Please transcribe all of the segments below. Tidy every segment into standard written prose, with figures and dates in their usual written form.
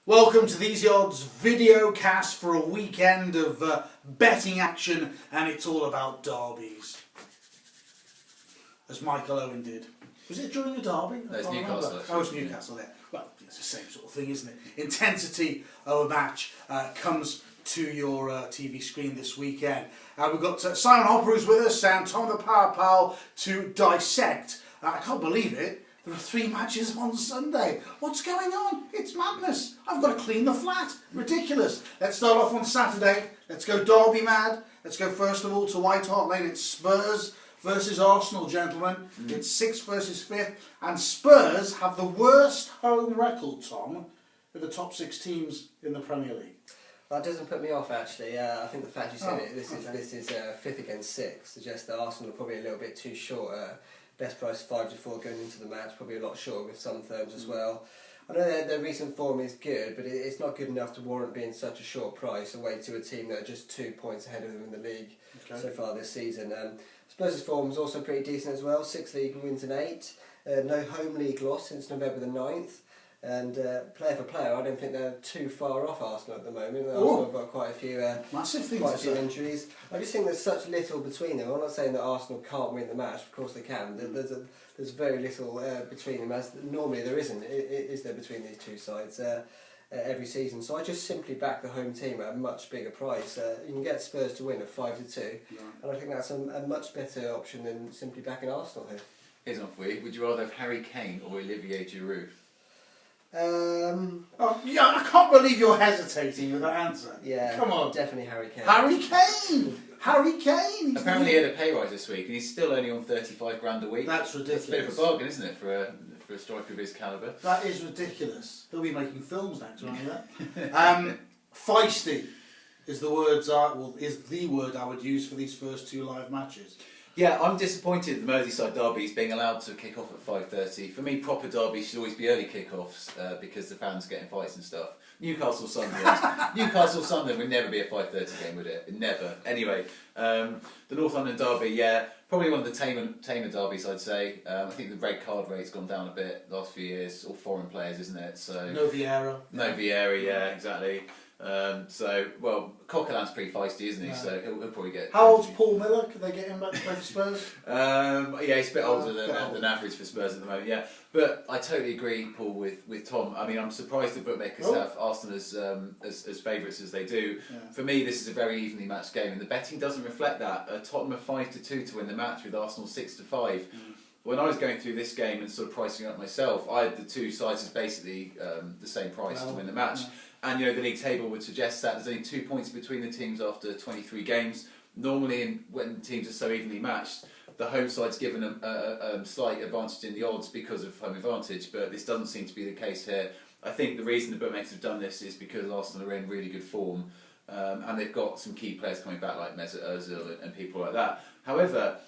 Welcome to the Easy Odds video cast for a weekend of betting action, and it's all about derbies. As Michael Owen did. Was it during the derby? No, it's Newcastle. Oh, it's Newcastle, yeah. Well, it's the same sort of thing, isn't it? Intensity of a match comes to your TV screen this weekend. We've got Simon Hopper who's with us, and Tom The Power Powell to dissect. I can't believe it. There are 3 matches on Sunday. What's going on? It's madness. I've got to clean the flat. Ridiculous. Let's start off on Saturday. Let's go derby mad. Let's go first of all to White Hart Lane. It's Spurs versus Arsenal, gentlemen. It's 6th versus 5th. And Spurs have the worst home record, Tom, with the top 6 teams in the Premier League. That doesn't put me off, actually. I think the fact you said this is 5th against 6th suggests that Arsenal are probably a little bit too short. Best price 5-4 going into the match, probably a lot short with some firms as well. I know their recent form is good, but it's not good enough to warrant being such a short price away to a team that are just 2 points ahead of them in the league so far this season. Spurs' form is also pretty decent as well. 6 league wins and 8. No home league loss since November the 9th. And player for player, I don't think they're too far off Arsenal at the moment. Arsenal have got quite a few injuries. I just think there's such little between them. I'm not saying that Arsenal can't win the match. Of course they can. There's very little between them, as normally there isn't. Is there between these two sides every season? So I just simply back the home team at a much bigger price. You can get Spurs to win at 5-2, and I think that's a much better option than simply backing Arsenal here. Here's one for you. Would you rather have Harry Kane or Olivier Giroud? I can't believe you're hesitating with that answer. Yeah, come on, definitely Harry Kane. Harry Kane. Harry Kane. Apparently he had a pay rise this week, and he's still only on 35 grand a week. That's ridiculous. It's a bit of a bargain, isn't it, for a striker of his calibre? That is ridiculous. He'll be making films next, won't he? Feisty is the word I would use for these first 2 live matches. Yeah, I'm disappointed the Merseyside derby is being allowed to kick off at 5:30. For me, proper derbies should always be early kick-offs because the fans get in fights and stuff. Newcastle-Sunderland would never be a 5:30 game, would it? Never. Anyway, the North London derby, yeah, probably one of the tamer derbies, I'd say. I think the red card rate's gone down a bit the last few years. All foreign players, isn't it? So No Vieira. Yeah, exactly. Coquelin's pretty feisty, isn't he? Yeah. So he'll probably get... How old's Paul Miller? Could they get him back to play for Spurs? Yeah, he's a bit older than average for Spurs at the moment, yeah. But I totally agree, Paul, with Tom. I mean, I'm surprised the bookmakers have Arsenal as favourites as they do. Yeah. For me, this is a very evenly matched game, and the betting doesn't reflect that. Tottenham are 5-2 to win the match, with Arsenal 6-5. When I was going through this game and sort of pricing up myself, I had the 2 sides as basically the same price to win the match. And the league table would suggest that there's only 2 points between the teams after 23 games. Normally, when teams are so evenly matched, the home side's given a slight advantage in the odds because of home advantage, but this doesn't seem to be the case here. I think the reason the bookmakers have done this is because Arsenal are in really good form, and they've got some key players coming back like Mesut Ozil and people like that. However,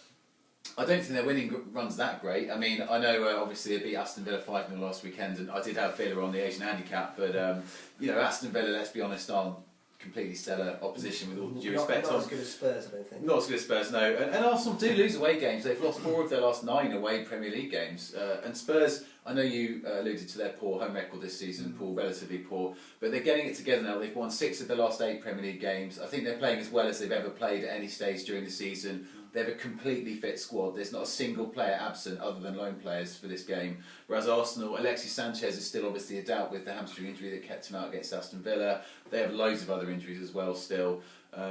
I don't think their winning run's that great. I mean, I know obviously they beat Aston Villa 5-0 last weekend, and I did have Villa on the Asian handicap, but Aston Villa, let's be honest, aren't completely stellar opposition with all due respect. Not as good as Spurs, I don't think. Not as good as Spurs, no. And Arsenal do lose away games. They've lost 4 of their last 9 away Premier League games. And Spurs, I know you alluded to their poor home record this season, relatively poor, but they're getting it together now. They've won 6 of their last 8 Premier League games. I think they're playing as well as they've ever played at any stage during the season. They have a completely fit squad. There's not a single player absent other than loan players for this game. Whereas Arsenal, Alexis Sanchez is still obviously a doubt with the hamstring injury that kept him out against Aston Villa. They have loads of other injuries as well still.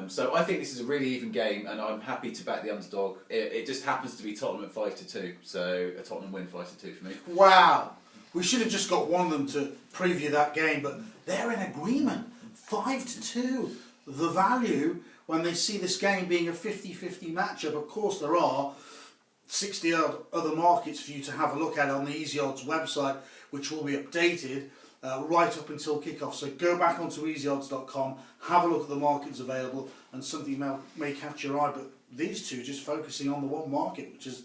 So I think this is a really even game, and I'm happy to back the underdog. It just happens to be Tottenham at 5-2. So a Tottenham win 5-2 for me. Wow. We should have just got one of them to preview that game, but they're in agreement. 5-2. The value when they see this game being a 50-50 matchup. Of course, there are 60 other markets for you to have a look at on the Easy Odds website, which will be updated right up until kickoff. So go back onto easyodds.com, have a look at the markets available, and something may catch your eye. But these two just focusing on the one market, which is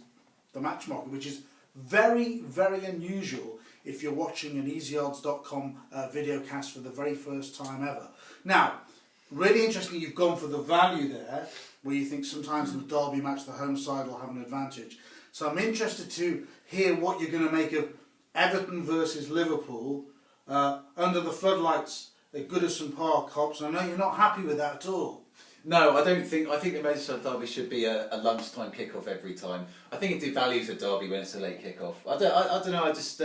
the match market, which is very, very unusual if you're watching an easyodds.com video cast for the very first time ever. Now, really interesting you've gone for the value there, where you think sometimes in the derby match the home side will have an advantage. So I'm interested to hear what you're going to make of Everton versus Liverpool under the floodlights at Goodison Park, Hobbs. I know you're not happy with that at all. No, I don't think. I think the Merseyside derby should be a lunchtime kick-off every time. I think it devalues a derby when it's a late kick-off. I don't know. I just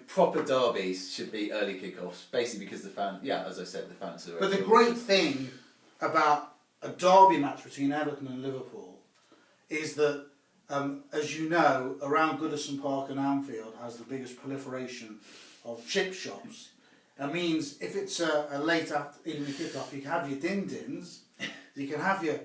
proper derbies should be early kick-offs, basically because the fans. Yeah, as I said, the fans are. But the great thing about a derby match between Everton and Liverpool is that, as you know, around Goodison Park and Anfield has the biggest proliferation of chip shops. That means if it's a late evening kick-off, you can have your din-dins, you can have your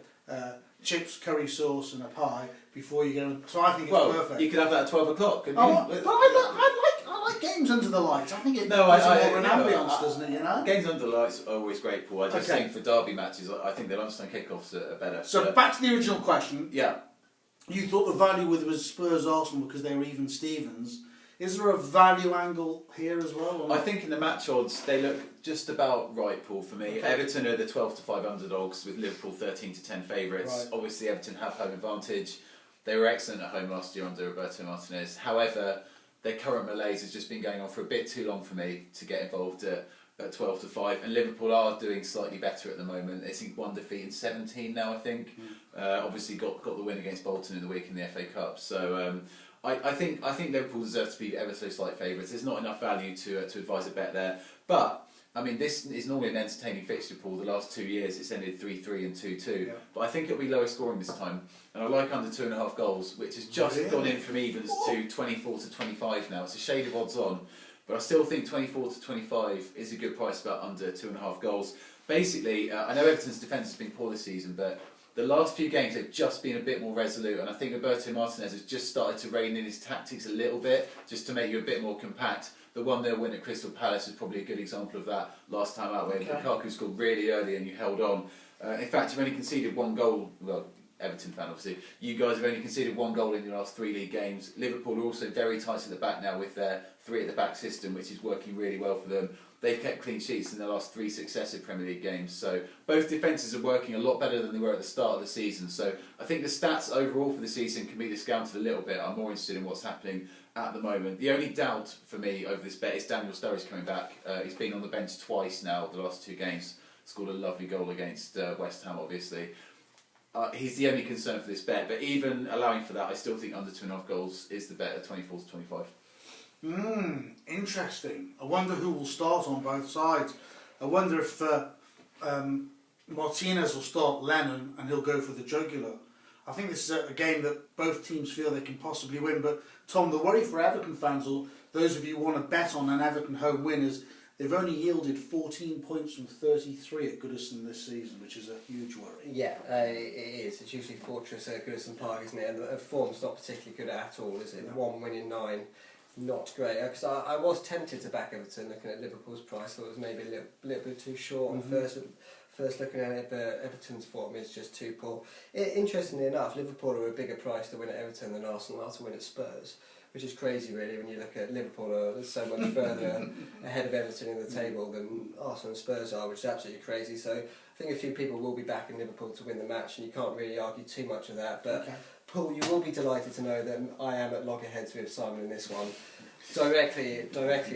chips, curry sauce and a pie before you go. So I think it's perfect. You could have that at 12 o'clock, couldn't you? But I like games under the lights. I think it gives more an ambience, doesn't it, you know? Games under the lights are always great, Paul. I just think for derby matches, I think the lunchtime kick-offs are better. So back to the original question. Yeah. You thought the value was Spurs-Arsenal because they were even Stevens. Is there a value angle here as well? I think in the match odds, they look just about right, Paul, for me. Okay. Everton are the 12 to 5 underdogs with Liverpool 13 to 10 favourites. Right. Obviously, Everton have home advantage. They were excellent at home last year under Roberto Martinez. However, their current malaise has just been going on for a bit too long for me to get involved at 12 to 5. And Liverpool are doing slightly better at the moment. They think 1 defeat in 17 now, I think. Obviously got the win against Bolton in the week in the FA Cup. So I think Liverpool deserve to be ever so slight favourites. There's not enough value to advise a bet there. But I mean, this is normally an entertaining fixture, Paul. The last 2 years it's ended 3-3 and 2-2. Yeah. But I think it'll be lower scoring this time. And I like under 2.5 goals, which has just gone in from evens to 24 to 25 now. It's a shade of odds on. But I still think 24 to 25 is a good price bet under 2.5 goals. Basically, I know Everton's defence has been poor this season, but the last few games they've just been a bit more resolute, and I think Roberto Martinez has just started to rein in his tactics a little bit, just to make you a bit more compact. The 1-0 win at Crystal Palace is probably a good example of that last time out, where Lukaku scored really early and you held on. In fact, you've only conceded 1 goal. Well, Everton fan, obviously. You guys have only conceded 1 goal in your last 3 league games. Liverpool are also very tight at the back now with their 3 at the back system, which is working really well for them. They've kept clean sheets in their last 3 successive Premier League games. So both defences are working a lot better than they were at the start of the season. So I think the stats overall for the season can be discounted a little bit. I'm more interested in what's happening at the moment. The only doubt for me over this bet is Daniel Sturridge coming back. He's been on the bench twice now, the last 2 games. Scored a lovely goal against West Ham, obviously. He's the only concern for this bet, but even allowing for that, I still think under 2.5 goals is the bet at 24 to 25. Interesting. I wonder who will start on both sides. I wonder if Martinez will start Lennon and he'll go for the jugular. I think this is a game that both teams feel they can possibly win, but Tom, the worry for Everton fans, or those of you who want to bet on an Everton home win, is they've only yielded 14 points from 33 at Goodison this season, which is a huge worry. Yeah, it is. It's usually Fortress at Goodison Park, isn't it? And the form's not particularly good at all, is it? No. 1 win in 9, not great. Because I was tempted to back Everton looking at Liverpool's price. Thought it was maybe a little bit too short on first looking at it, but Everton's form is just too poor. Interestingly enough, Liverpool are a bigger price to win at Everton than Arsenal are to win at Spurs, which is crazy really when you look at Liverpool are so much further ahead of Everton in the table than Arsenal and Spurs are, which is absolutely crazy. So I think a few people will be backing Liverpool to win the match, and you can't really argue too much of that. But Paul, you will be delighted to know that I am at loggerheads with Simon in this one. Directly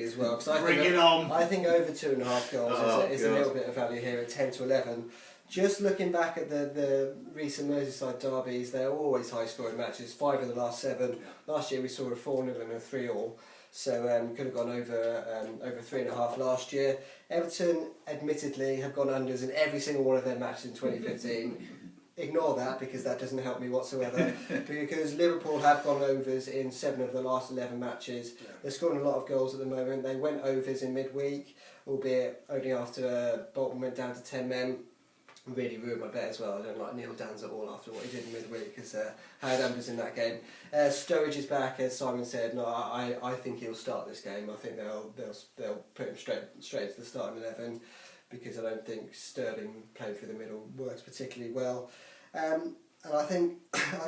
as well. I think over 2.5 goals is a little bit of value here at 10 to 11. Just looking back at the recent Merseyside derbies, they're always high-scoring matches. 5 of the last 7. Last year we saw a 4-0 and a 3-3. So could have gone over 3.5 last year. Everton, admittedly, have gone unders in every single one of their matches in 2015. Ignore that because that doesn't help me whatsoever. Because Liverpool have gone overs in 7 of the last 11 matches. They're scoring a lot of goals at the moment. They went overs in midweek, albeit only after Bolton went down to 10 men. Really ruined my bet as well. I don't like Neil Dans at all after what he did in midweek, because I had unders in that game. Sturridge is back, as Simon said. No, I think he'll start this game. I think they'll put him straight to the starting 11, because I don't think Sterling playing through the middle works particularly well. And I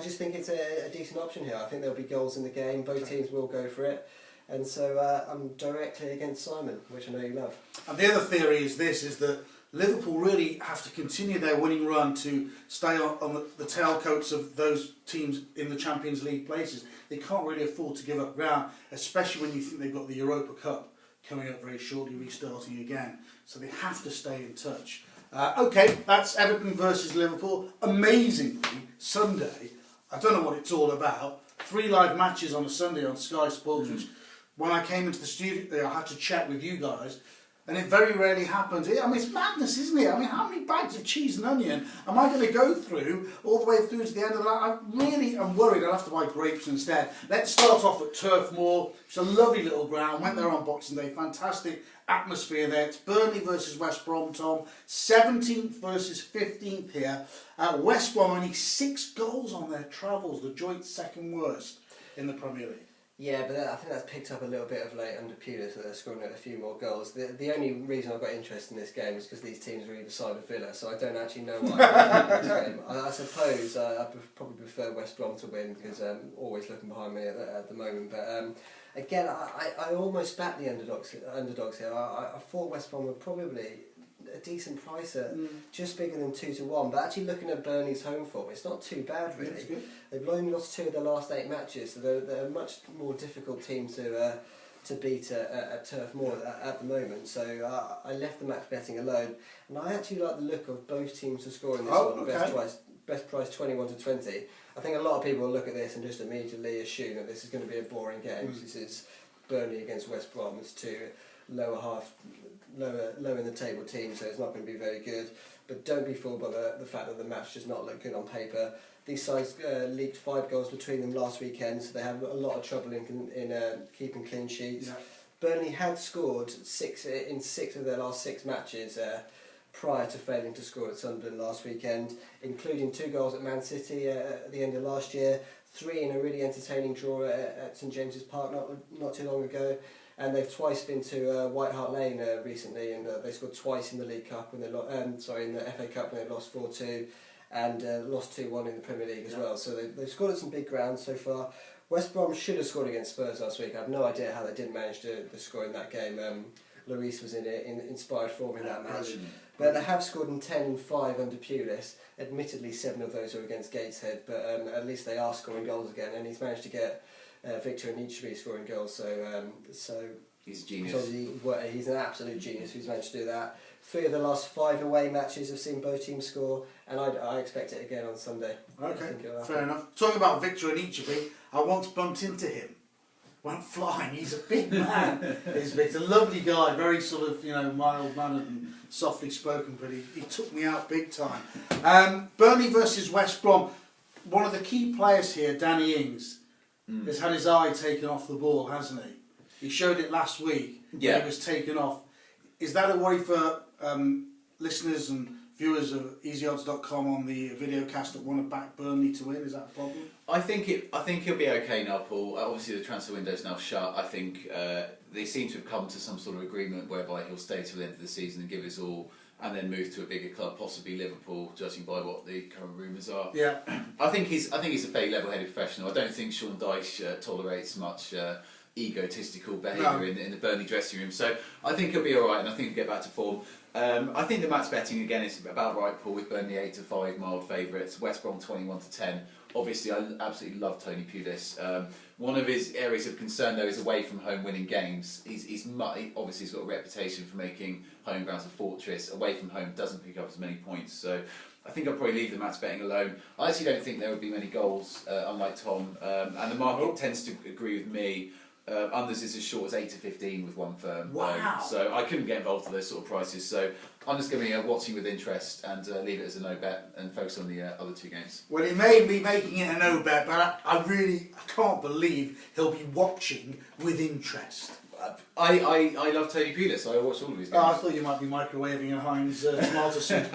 just think it's a decent option here. I think there'll be goals in the game. Both teams will go for it. And so I'm directly against Simon, which I know you love. And the other theory is that Liverpool really have to continue their winning run to stay on the tailcoats of those teams in the Champions League places. They can't really afford to give up ground, especially when you think they've got the Europa Cup coming up very shortly, restarting again. So they have to stay in touch. Okay, that's Everton versus Liverpool. Amazingly, Sunday, I don't know what it's all about, 3 live matches on a Sunday on Sky Sports, which when I came into the studio I had to check with you guys, and it very rarely happens. I mean, it's madness, isn't it? I mean, how many bags of cheese and onion am I going to go through all the way through to the end of that? I really am worried I'll have to buy grapes instead. Let's start off at Turf Moor. It's a lovely little ground. Went there on Boxing Day. Fantastic atmosphere there. It's Burnley versus West Brom, Tom. 17th versus 15th here. West Brom only 6 goals on their travels, the joint second worst in the Premier League. Yeah, but I think that's picked up a little bit of late under Pulis, so they're scoring a few more goals. The only reason I got interested in this game is because these teams are either side of Villa, so I don't actually know what I think in this game. I suppose I probably prefer West Brom to win because I'm always looking behind me at the moment. But again, I almost backed the underdogs here. I thought West Brom were probably a decent price at just bigger than 2-1, but actually looking at Burnley's home form, it's not too bad really. They've only lost 2 of their last 8 matches, so they're a much more difficult team to beat at Turf Moor at the moment. So I left the match betting alone, and I actually like the look of both teams to score in this one. Okay. Best price 21-20. I think a lot of people will look at this and just immediately assume that this is going to be a boring game. This is Burnley against West Brom. It's 2 lower in the table teams, so it's not going to be very good. But don't be fooled by the fact that the match does not look good on paper. These sides leaked 5 goals between them last weekend, so they have a lot of trouble in keeping clean sheets. Yeah. Burnley had scored 6 of their last 6 matches prior to failing to score at Sunderland last weekend, including 2 goals at Man City at the end of last year, 3 in a really entertaining draw at St James's Park not too long ago. And they've twice been to White Hart Lane recently, and they scored twice in the League Cup when they in the FA Cup when they lost 4-2, and lost 2-1 in the Premier League as well. So they've scored at some big grounds so far. West Brom should have scored against Spurs last week. I have no idea how they didn't manage to score in that game. Lloris was in inspired form in that match. But they have scored in 10 and 5 under Pulis. Admittedly, 7 of those are against Gateshead, but at least they are scoring goals again, and he's managed to get Victor Anichebe scoring goals, so he's a genius. So he's an absolute genius who's managed to do that. 3 of the last 5 away matches have seen both teams score, and I expect it again on Sunday. Okay, fair enough. Talking about Victor Anichebe, I once bumped into him. Went flying. He's a big man. He's Victor, lovely guy, very sort of mild mannered and softly spoken, but he took me out big time. Burnley versus West Brom. One of the key players here, Danny Ings, has had his eye taken off the ball, hasn't he? He showed it last week when it was taken off. Is that a worry for listeners and viewers of easyodds.com on the videocast that want to back Burnley to win? Is that a problem? I think he'll be okay now, Paul. Obviously the transfer window's now shut. I think they seem to have come to some sort of agreement whereby he'll stay till the end of the season and give his all, and then move to a bigger club, possibly Liverpool, judging by what the current rumours are. Yeah, I think he's a fairly level-headed professional. I don't think Sean Dyche tolerates much egotistical behaviour in the Burnley dressing room. So I think he'll be all right, and I think he'll get back to form. I think the match betting again is about right, Paul, with Burnley 8-5 mild favourites, West Brom 21-10. Obviously, I absolutely love Tony Pulis. One of his areas of concern, though, is away from home winning games. He's obviously got a reputation for making home grounds a fortress. Away from home doesn't pick up as many points. So I think I'll probably leave the match betting alone. I actually don't think there would be many goals, unlike Tom. And the market tends to agree with me. Unders is as short as 8-15 with one firm. Wow! So I couldn't get involved with those sort of prices. So I'm just going to be watching with interest and leave it as a no bet and focus on the other 2 games. Well, he may be making it a no bet, but I can't believe he'll be watching with interest. I love Tony Pulis. I watch all of his games. I thought you might be microwaving a Heinz tomato soup.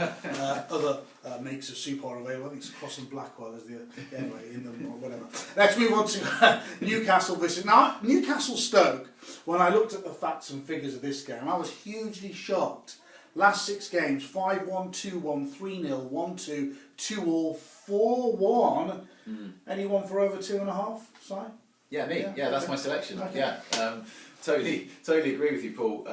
Other makes of soup are available. I think it's Cross and Blackwell is the anyway in them or whatever. Let's move on to Newcastle versus Newcastle Stoke. When I looked at the facts and figures of this game, I was hugely shocked. Last 6 games: 5-1, 2-1, 3-0, 1-2, 2-all, 4-1. Anyone for over 2.5? Si? Yeah, me. Yeah, that's my selection. Okay. Yeah. Totally agree with you, Paul.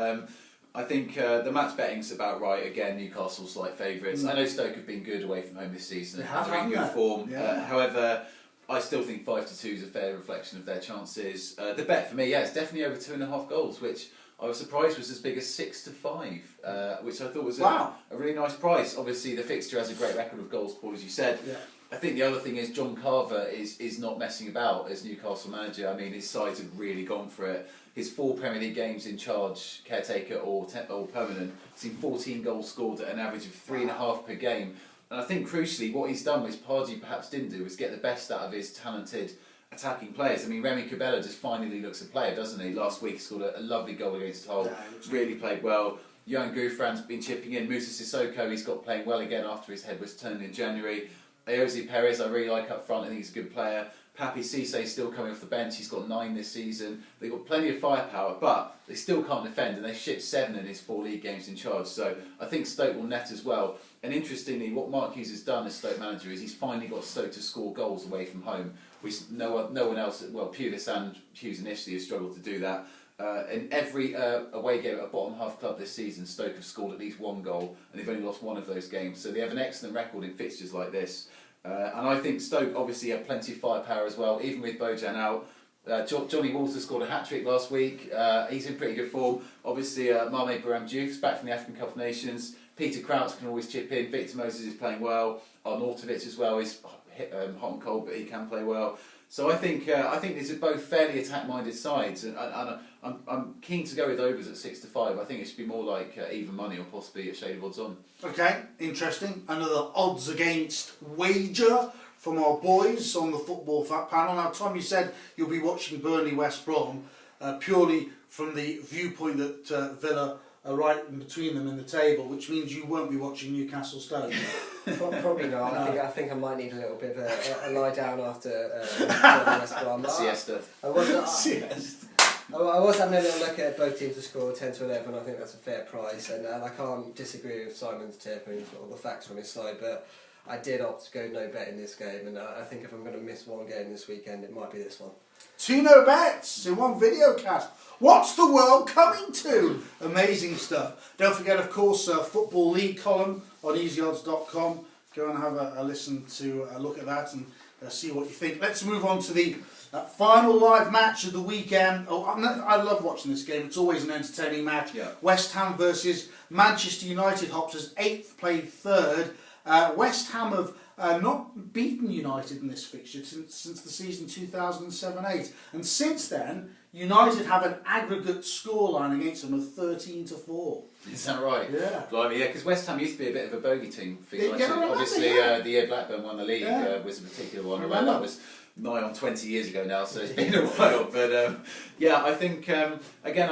I think the match betting's about right. Again, Newcastle slight favourites. I know Stoke have been good away from home this season and are in good form. Yeah. However, I still think 5-2 is a fair reflection of their chances. The bet for me, it's definitely over 2.5 goals, which I was surprised was as big as 6-5, which I thought was wow. a really nice price. Obviously, the fixture has a great record of goals, Paul, as you said. Yeah. I think the other thing is John Carver is not messing about as Newcastle manager. I mean, his sides have really gone for it. His 4 Premier League games in charge, caretaker or permanent, seen 14 goals scored at an average of 3.5 per game. And I think crucially, what he's done, which Pardew perhaps didn't do, was get the best out of his talented attacking players. I mean, Remy Cabella just finally looks a player, doesn't he? Last week he scored a lovely goal against Hull, really played well. Johan Gouffran's been chipping in. Moussa Sissoko, he's got playing well again after his head was turned in January. Ayoze Perez, I really like up front. I think he's a good player. Papi Cissé still coming off the bench. He's got 9 this season. They've got plenty of firepower, but they still can't defend, and they shipped 7 in his 4 league games in charge. So I think Stoke will net as well. And interestingly, what Mark Hughes has done as Stoke manager is he's finally got Stoke to score goals away from home, which no one else, well, Pulis and Hughes initially have struggled to do that. In every away game at a bottom half club this season, Stoke have scored at least 1 goal, and they've only lost 1 of those games. So they have an excellent record in fixtures like this. And I think Stoke obviously have plenty of firepower as well, even with Bojan out. Johnny Walter scored a hat-trick last week. He's in pretty good form. Obviously, Mame Buram-Diouf back from the African Cup of Nations. Peter Crouch can always chip in. Victor Moses is playing well. Arnautovic as well is hot and cold, but he can play well. So I think these are both fairly attack-minded sides, and I'm keen to go with overs at 6-5. I think it should be more like even money or possibly a shade of odds on. Okay, interesting. Another odds against wager from our boys on the football fat panel. Now, Tom, you said you'll be watching Burnley West Brom purely from the viewpoint that Villa are right in between them in the table, which means you won't be watching Newcastle Stoke. Probably not. I think I might need a little bit of a lie down after West Brom. Siesta. I was having a little look at both teams to score 10-11. I think that's a fair price, and I can't disagree with Simon's tip and all the facts on his side. But I did opt to go no bet in this game, and I think if I'm going to miss one game this weekend, it might be this one. 2 no bets in one video cast. What's the world coming to? Amazing stuff. Don't forget, of course, Football League column on easyodds.com. Go and have a listen to a look at that and see what you think. Let's move on to the final live match of the weekend. I love watching this game. It's always an entertaining match. Yeah. West Ham versus Manchester United. Hops 8th, played 3rd. West Ham have not beaten United in this fixture since the season 2007-8, and since then United have an aggregate scoreline against them of 13-4. Is that right? Yeah. Blimey, yeah, because West Ham used to be a bit of a bogey team for United. Yeah, Obviously, the year Blackburn won the league was a particular one. Well, that was nigh on 20 years ago now, so it's been a while. But yeah, I think I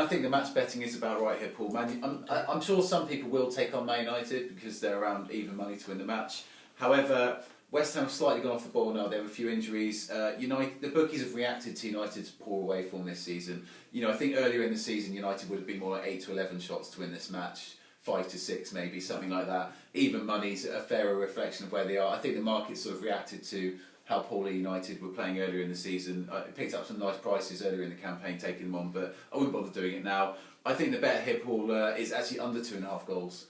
think the match betting is about right here, Paul. I'm sure some people will take on Man United because they're around even money to win the match. However, West Ham have slightly gone off the ball now. They have a few injuries. The bookies have reacted to United's poor away form this season. I think earlier in the season, United would have been more like 8-11 shots to win this match, 5-6 maybe, something like that. Even money's a fairer reflection of where they are. I think the market sort of reacted to how poorly United were playing earlier in the season. It picked up some nice prices earlier in the campaign, taking them on, but I wouldn't bother doing it now. I think the bet here, Paul, is actually under 2.5 goals,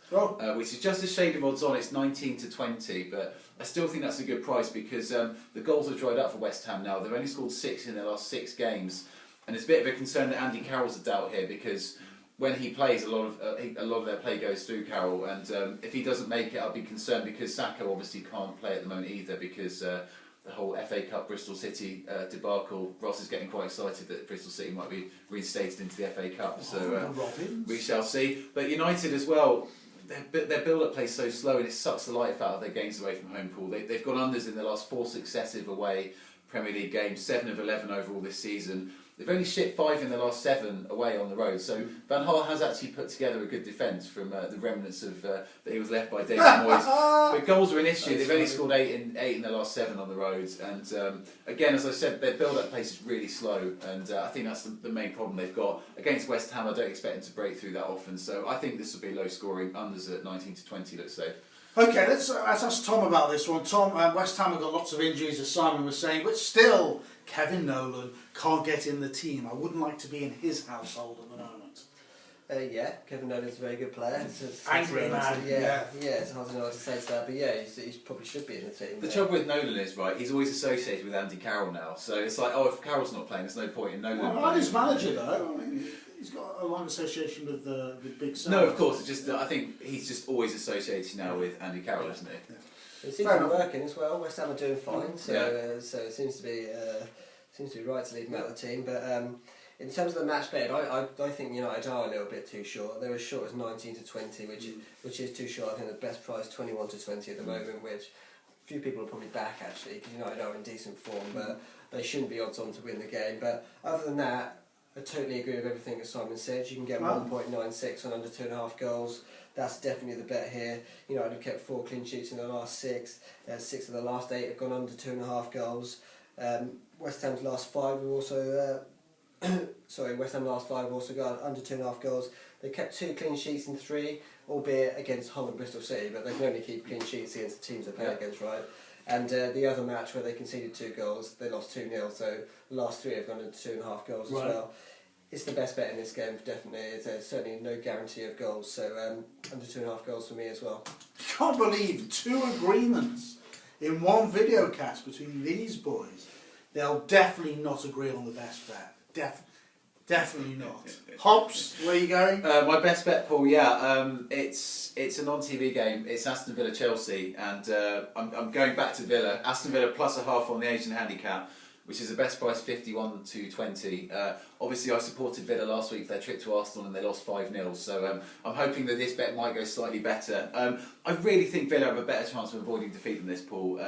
which is just a shade of odds on. It's 19-20, but I still think that's a good price because the goals have dried up for West Ham now. They've only scored 6 in their last 6 games, and it's a bit of a concern that Andy Carroll's a doubt here because when he plays, a lot of their play goes through Carroll, and if he doesn't make it, I'll be concerned because Saka obviously can't play at the moment either because the whole FA Cup Bristol City debacle. Ross is getting quite excited that Bristol City might be reinstated into the FA Cup, so we shall see. But United as well, their build-up plays so slow and it sucks the life out of their games away from home, Paul. They've gone unders in their last 4 successive away Premier League games, 7 of 11 overall this season. They've only shipped 5 in the last 7 away on the road. So Van Gaal has actually put together a good defence from the remnants of that he was left by David Moyes. But goals are an issue. They've only scored 8 in their last 7 on the road. And again, as I said, their build-up pace is really slow. And I think that's the main problem they've got. Against West Ham, I don't expect them to break through that often. So I think this will be low scoring, unders at 19-20, let's say. Okay, let's ask Tom about this one. Tom, West Ham have got lots of injuries, as Simon was saying, but still, Kevin Nolan can't get in the team. I wouldn't like to be in his household at the moment. Yeah, Kevin Nolan's a very good player. Angry man. Yeah, it's hard to know what to say to that, but yeah, he probably should be in the team. The trouble with Nolan is, right, he's always associated with Andy Carroll now, so it's like, if Carroll's not playing, there's no point in Nolan playing. His manager, though. I mean, he's got a long association with the Big Sam? No, of course. It's just that I think he's just always associated now with Andy Carroll, isn't he? Yeah. It seems to be working as well. West Ham are doing fine, so so it seems to be right to leave him out of the team. But in terms of the match bet, I think United are a little bit too short. They're as short as 19 to 20, which is too short. I think the best price 21 to 20 at the moment, which a few people are probably back actually, because United are in decent form, but they shouldn't be odds on to win the game. But other than that, I totally agree with everything that Simon said. You can get 1.96 on under 2.5 goals. That's definitely the bet here. United have kept 4 clean sheets in the last 6. 6 of the last 8 have gone under 2.5 goals. West Ham's last 5 have also. West Ham last 5 have also got under 2.5 goals. They kept 2 clean sheets in 3, albeit against Hull and Bristol City, but they can only keep clean sheets against the teams they play against, right? And the other match where they conceded 2 goals, they lost 2-0, so the last 3 have gone into 2.5 goals as well. It's the best bet in this game, definitely. There's certainly no guarantee of goals, so under 2.5 goals for me as well. I can't believe 2 agreements in one video cast between these boys. They'll definitely not agree on the best bet. Definitely not. Hops, where are you going? My best bet, Paul. It's a non-TV game. It's Aston Villa Chelsea, and I'm going back to Villa. Aston Villa plus a half on the Asian handicap, which is the best price 51 to 20. Obviously, I supported Villa last week for their trip to Arsenal and they lost 5-0. So I'm hoping that this bet might go slightly better. I really think Villa have a better chance of avoiding defeat than this, Paul.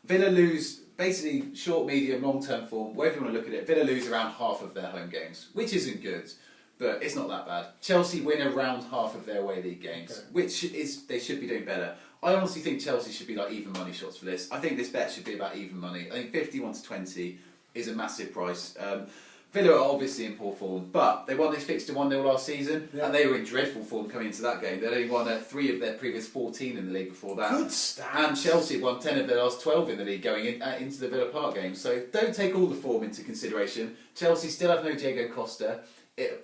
Villa lose basically short, medium, long-term form, wherever you want to look at it. Villa lose around half of their home games, which isn't good, but it's not that bad. Chelsea win around half of their away league games, which is they should be doing better. I honestly think Chelsea should be like even money shots for this. I think this bet should be about even money. I think 51 to 20 is a massive price. Villa are obviously in poor form, but they won this fixture 1-0 last season, and they were in dreadful form coming into that game. They'd only won 3 of their previous 14 in the league before that. Good stats. And Chelsea won 10 of their last 12 in the league going into the Villa Park game. So don't take all the form into consideration. Chelsea still have no Diego Costa.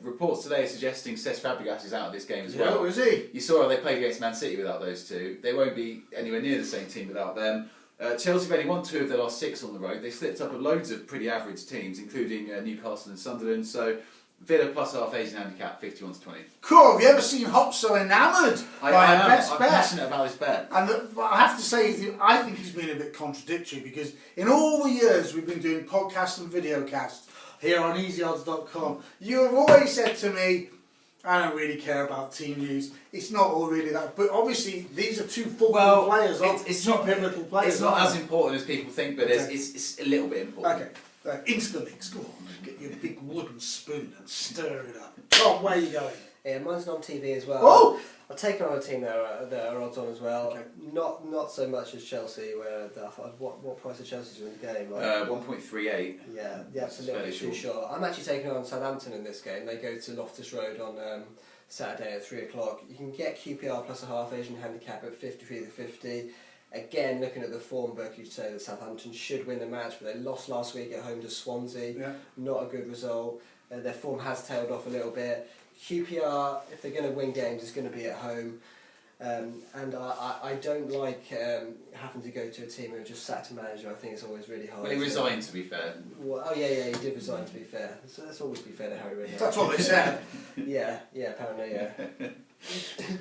Reports today are suggesting Cesc Fabregas is out of this game as well. Is he? You saw how they played against Man City without those 2. They won't be anywhere near the same team without them. Chelsea have only won 2 of their last 6 on the road. They slipped up with loads of pretty average teams, including Newcastle and Sunderland. So Villa plus half Asian handicap, 51 to 20. Cool. Have you ever seen Hops so enamoured by a best I'm bet? passionate about this bet. And I have to say, I think he's been a bit contradictory because in all the years we've been doing podcasts and videocasts here on easyodds.com, you have always said to me, I don't really care about team news. It's not all really that. But obviously, these are 2 football players. It's not pivotal players. It's not as important as people think, but it's a little bit important. Okay, into the mix. Go on, get your big wooden spoon and stir it up. Tom, where are you going? Yeah, mine's on TV as well. Oh! I've taken on a team that are odds on as well. Okay. Not so much as Chelsea, where what price of Chelsea to win the game? Like, 1.38. Yeah, absolutely too short. I'm actually taking on Southampton in this game. They go to Loftus Road on Saturday at 3 o'clock. You can get QPR plus a half Asian handicap at 53 to 50. Again, looking at the form book, you'd say that Southampton should win the match, but they lost last week at home to Swansea. Yeah. Not a good result. Their form has tailed off a little bit. QPR, if they're going to win games, is going to be at home. And I don't like having to go to a team who just sacked a manager. I think it's always really hard. Well, he resigned, to be fair. Well, he did resign, to be fair. So let's always be fair to Harry Redknapp. That's what they said. yeah, apparently, yeah.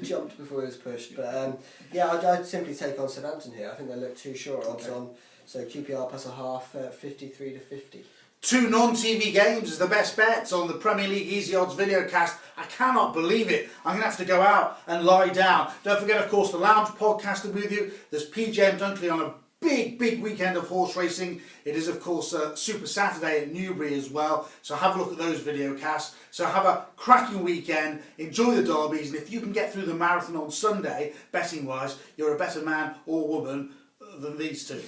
Jumped before he was pushed. But I'd simply take on Southampton here. I think they look too short odds on. So QPR plus a half, 53 to 50. 2 non-TV games is the best bets on the Premier League Easy Odds videocast. I cannot believe it. I'm going to have to go out and lie down. Don't forget, of course, the Lounge podcast with you. There's PJ and Dunkley on a big weekend of horse racing. It is, of course, Super Saturday at Newbury as well. So have a look at those videocasts. So have a cracking weekend. Enjoy the derbies. And if you can get through the marathon on Sunday, betting-wise, you're a better man or woman than these 2.